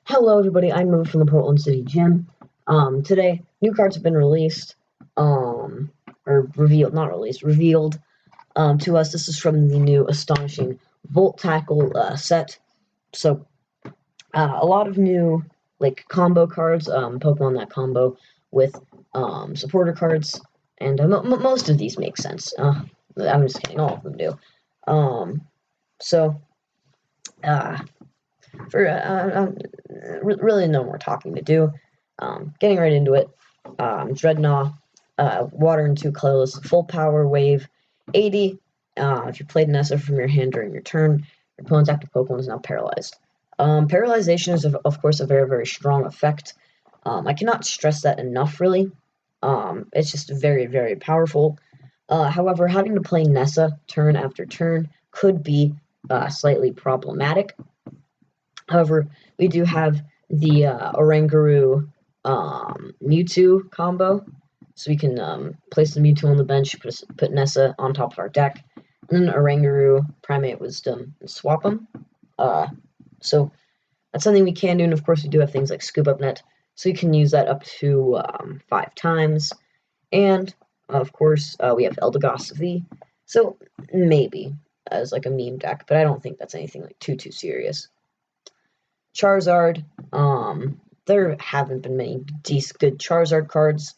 Hello, everybody. I'm Mo from the Portland City Gym. Today, new cards have been released, or revealed, not released, revealed, to us. This is from the new Astonishing Volt Tackle, set. So, a lot of new, like, combo cards, Pokemon that combo with, supporter cards, and most of these make sense. I'm just kidding, all of them do. So, uh, for really no more talking to do. Getting right into it. Dreadnought, water and 2 colorless, full power wave, 80. If you played Nessa from your hand during your turn, your opponent's active Pokemon is now paralyzed. Paralyzation is, of course, a very, very strong effect. I cannot stress that enough, really. It's just very, very powerful. However, having to play Nessa turn after turn could be slightly problematic. However, we do have the Oranguru Mewtwo combo, so we can place the Mewtwo on the bench, put Nessa on top of our deck, and then Oranguru, Primate Wisdom, and swap them. So that's something we can do, and of course we do have things like Scoop Up Net, so we can use that up to 5 times. And of course we have Eldegoss V, so maybe as like a meme deck, but I don't think that's anything like too serious. Charizard, there haven't been many good Charizard cards.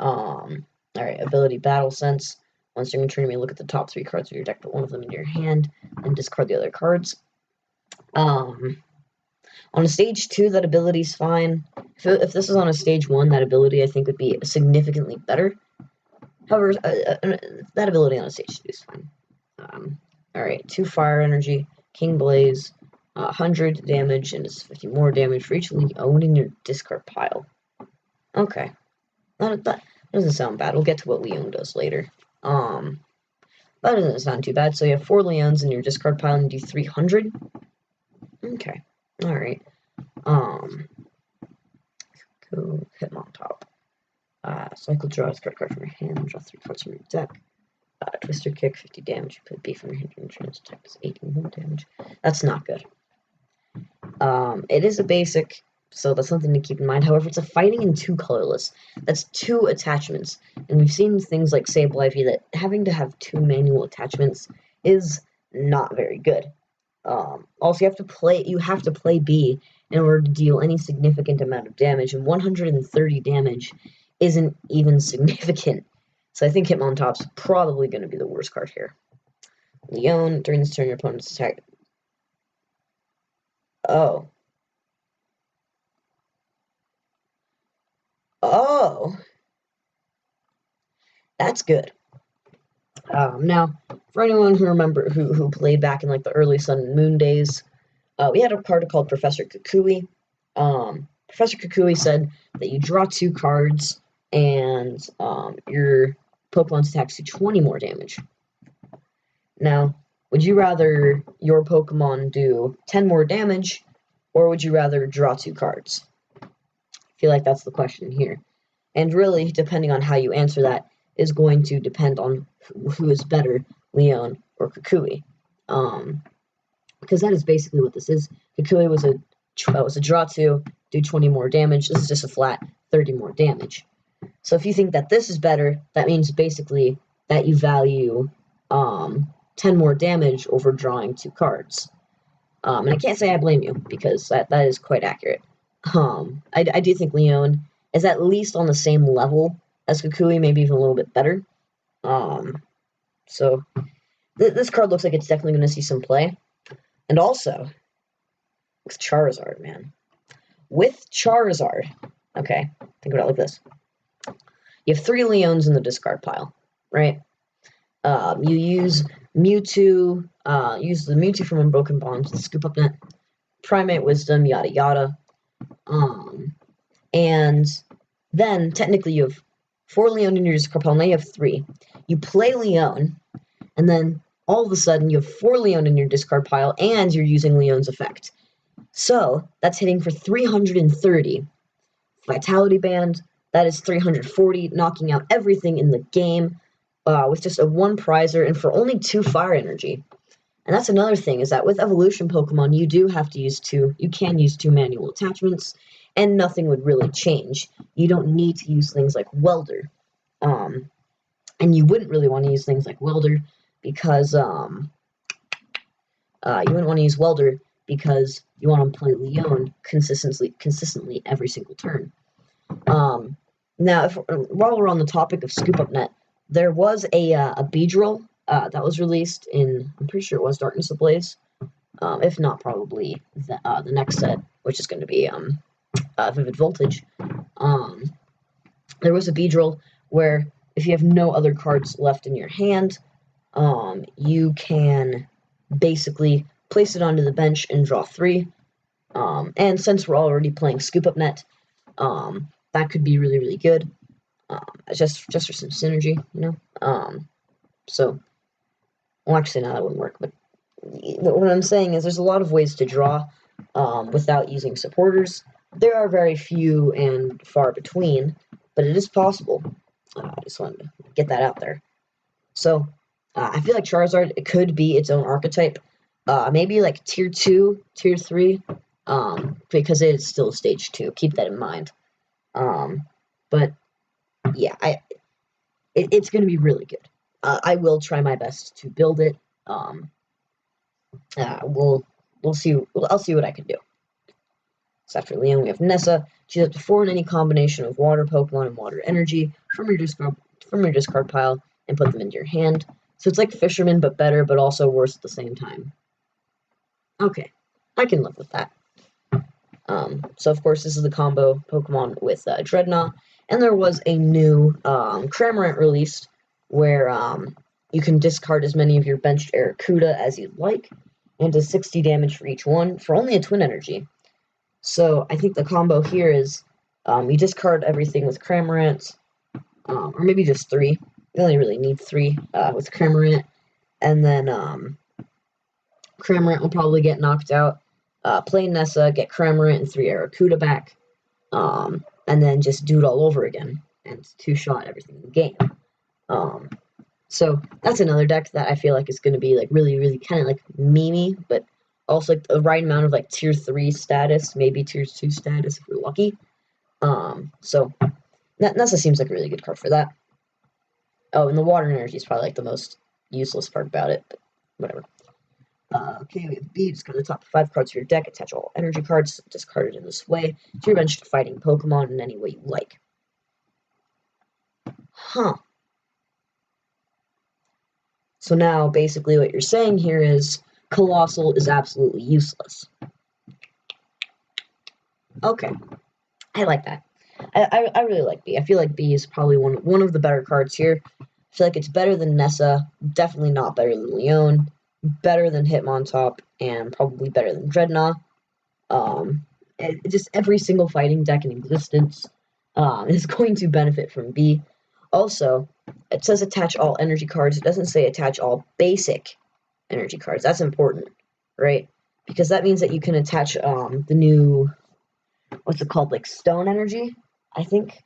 Alright, ability Battle Sense. Once you're in turn, you may look at the top 3 cards of your deck, put one of them into your hand, and discard the other cards. On a stage 2, that ability is fine. If this is on a stage 1, that ability I think would be significantly better. However, that ability on a stage 2 is fine. Alright, 2 Fire Energy, King Blaze, 100 damage, and it's 50 more damage for each Leon in your discard pile. Okay. That doesn't sound bad. We'll get to what Leon does later. That doesn't sound too bad. So you have 4 Leons in your discard pile and do 300. Okay. Alright. Go hit him on top. Cycle draw, discard card from your hand, draw 3 cards from your deck. Twister Kick, 50 damage. Put B from your hand, your insurance attack does 81 damage. That's not good. It is a basic, so that's something to keep in mind. However, it's a fighting in 2 colorless. That's 2 attachments, and we've seen things like Sableye that having to have 2 manual attachments is not very good. Also, you have to play B in order to deal any significant amount of damage, and 130 damage isn't even significant. So I think Hitmontop's probably going to be the worst card here. Leon, during this turn, your opponent's attack. Oh. That's good. Now, for anyone who played back in like the early Sun and Moon days, we had a card called Professor Kukui. Professor Kukui said that you draw 2 cards and your Pokemon's attacks do 20 more damage. Now, would you rather your Pokemon do 10 more damage, or would you rather draw 2 cards? I feel like that's the question here. And really, depending on how you answer that, is going to depend on who is better, Leon or Kukui. Because that is basically what this is. Kukui was a draw 2, do 20 more damage. This is just a flat 30 more damage. So if you think that this is better, that means basically that you value 10 more damage over drawing 2 cards. And I can't say I blame you, because that is quite accurate. I do think Leon is at least on the same level as Kukui, maybe even a little bit better. So this card looks like it's definitely going to see some play. And also, with Charizard, man. With Charizard, okay, think about it like this. You have 3 Leons in the discard pile, right? You use Mewtwo, use the Mewtwo from Unbroken Bonds, the Scoop Up Net, Primate Wisdom, yada yada. And then, technically, you have 4 Leon in your discard pile, now you have 3. You play Leon, and then all of a sudden you have 4 Leon in your discard pile, and you're using Leon's effect. So, that's hitting for 330. Vitality Band, that is 340, knocking out everything in the game with just a 1 prizer, and for only 2 fire energy. And that's another thing, is that with evolution Pokemon, you can use two manual attachments, and nothing would really change. You don't need to use things like Welder. And you wouldn't really want to use things like Welder because you want to play Leon consistently every single turn. Now, while we're on the topic of Scoop Up Net, there was a Beedrill that was released in, I'm pretty sure it was Darkness Ablaze. If not, probably the next set, which is going to be Vivid Voltage. There was a Beedrill where if you have no other cards left in your hand, you can basically place it onto the bench and draw 3. And since we're already playing Scoop Up Net, that could be really, really good. Just for some synergy, So, well, actually, no, that wouldn't work. But what I'm saying is there's a lot of ways to draw without using supporters. There are very few and far between, but it is possible. I just wanted to get that out there. So, I feel like Charizard, it could be its own archetype. Maybe like Tier 2, Tier 3, because it is still Stage 2. Keep that in mind. But, yeah, it's going to be really good. I will try my best to build it. We'll see. I'll see what I can do. So after Leon, we have Nessa. Choose up to 4 in any combination of water Pokemon and water energy from your discard pile and put them into your hand. So it's like Fisherman, but better, but also worse at the same time. Okay, I can live with that. So of course, this is the combo Pokemon with Dreadnought, and there was a new Cramorant released where you can discard as many of your benched Arrokuda as you'd like, and does 60 damage for each one for only a Twin Energy. So I think the combo here is you discard everything with Cramorant, or maybe just 3. You only really need 3 with Cramorant, and then Cramorant will probably get knocked out. Play Nessa, get Cramorant and 3 Arrokuda back, and then just do it all over again, and 2-shot everything in the game. So that's another deck that I feel like is going to be like really, really kind of like memey, but also like the right amount of like Tier 3 status, maybe Tier 2 status if we're lucky. So Nessa seems like a really good card for that. Oh, and the water energy is probably like the most useless part about it, but whatever. Okay, we have B. Discard the top 5 cards of your deck. Attach all energy cards discarded in this way to your bench fighting Pokemon in any way you like. Huh. So now, basically, what you're saying here is Colossal is absolutely useless. Okay, I like that. I really like B. I feel like B is probably one of the better cards here. I feel like it's better than Nessa, definitely not better than Leon, better than Hitmontop, and probably better than Dreadnought. Just every single fighting deck in existence is going to benefit from B. Also, it says attach all energy cards. It doesn't say attach all basic energy cards. That's important, right? Because that means that you can attach the new, what's it called, like Stone Energy, I think.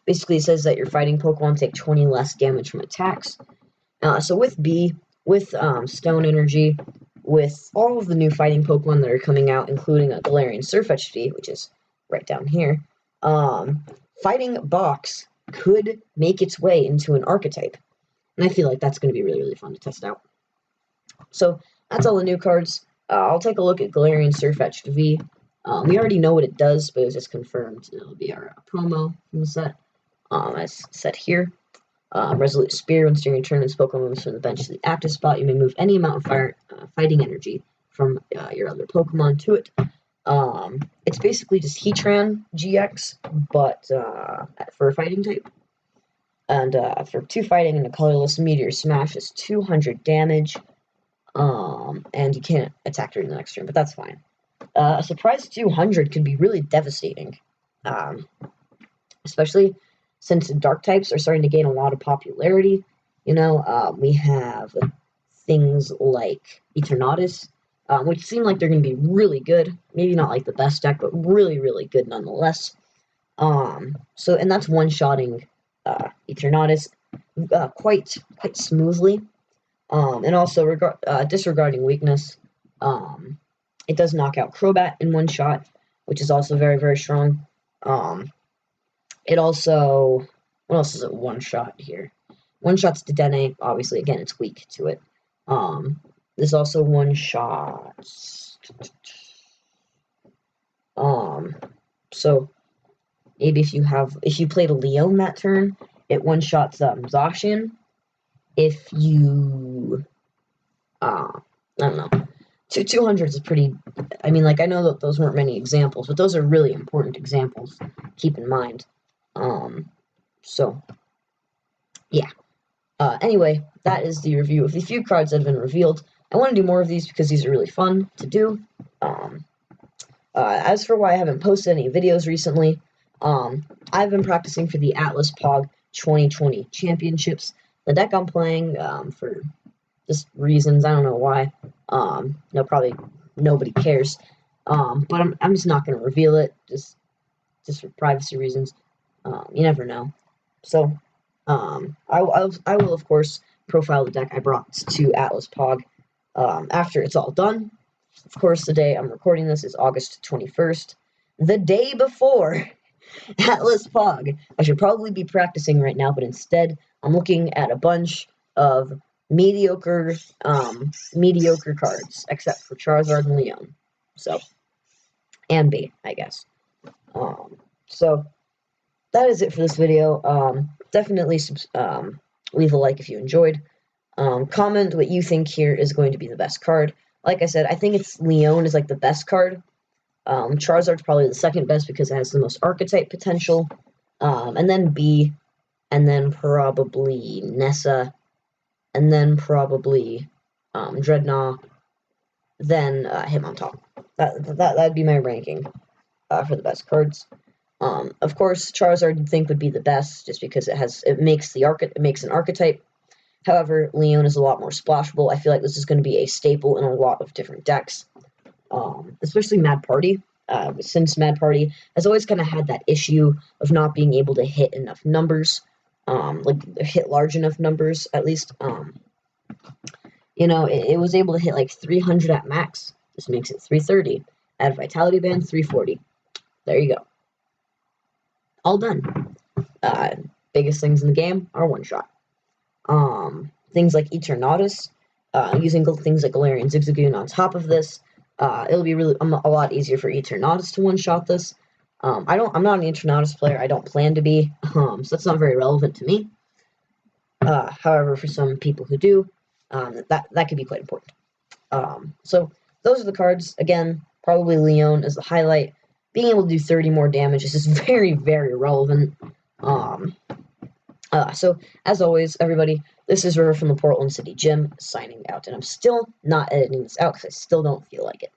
Basically, it says that your fighting Pokemon take 20 less damage from attacks. So with B, with Stone Energy, with all of the new fighting Pokemon that are coming out, including a Galarian Surfetch'd V, which is right down here, Fighting Box could make its way into an archetype. And I feel like that's going to be really, really fun to test out. So that's all the new cards. I'll take a look at Galarian Surfetch'd V. We already know what it does, but it was just confirmed. It'll be our promo from the set, as set here. Resolute Spear. Once during your turn, this Pokemon moves from the bench to the active spot. You may move any amount of fighting energy from your other Pokemon to it. It's basically just Heatran GX, but for a fighting type. And for 2 fighting and a colorless Meteor Smash is 200 damage. And you can't attack during the next turn, but that's fine. A surprise 200 could be really devastating. Especially since Dark types are starting to gain a lot of popularity. We have things like Eternatus, which seem like they're going to be really good. Maybe not like the best deck, but really, really good nonetheless. And that's one-shotting Eternatus quite smoothly. And also, disregarding weakness, it does knock out Crobat in one shot, which is also very, very strong. It also, what else is it one shot here? One shot's to Dene, obviously, again, it's weak to it. There's also one shot. So maybe if you played a Leon that turn, it one shots Zacian. If you, I don't know, 200s is pretty. I mean, like I know that those weren't many examples, but those are really important examples. Keep in mind. So yeah. Anyway, that is the review of the few cards that have been revealed. I want to do more of these because these are really fun to do. As for why I haven't posted any videos recently, I've been practicing for the Atlas Pog 2020 Championships. The deck I'm playing, for just reasons, I don't know why. No, probably nobody cares. But I'm just not going to reveal it, just for privacy reasons. You never know. So, I will, of course, profile the deck I brought to Atlas Pog after it's all done. Of course, the day I'm recording this is August 21st, the day before Atlas Pog. I should probably be practicing right now, but instead, I'm looking at a bunch of mediocre cards, except for Charizard and Leon. So, and B, I guess. So, that is it for this video. Definitely leave a like if you enjoyed. Comment what you think here is going to be the best card. Like I said, I think it's Leon is like the best card. Charizard's probably the second best because it has the most archetype potential. And then B, and then probably Nessa, and then probably Dreadnought, then him on top. That'd be my ranking for the best cards. Of course, Charizard you'd think would be the best just because it makes an archetype. However, Leon is a lot more splashable. I feel like this is going to be a staple in a lot of different decks, especially Mad Party. Since Mad Party has always kind of had that issue of not being able to hit enough numbers, like hit large enough numbers at least. It was able to hit like 300 at max. This makes it 330. Add Vitality Band, 340. There you go. All done. Biggest things in the game are one shot. Things like Eternatus, using things like Galarian Zigzagoon on top of this, it'll be really a lot easier for Eternatus to one shot this. I'm not an Eternatus player. I don't plan to be, so that's not very relevant to me. However, for some people who do, that could be quite important. So those are the cards. Again, probably Leon is the highlight. Being able to do 30 more damage is just very, very relevant. So, as always, everybody, this is River from the Portland City Gym, signing out. And I'm still not editing this out because I still don't feel like it.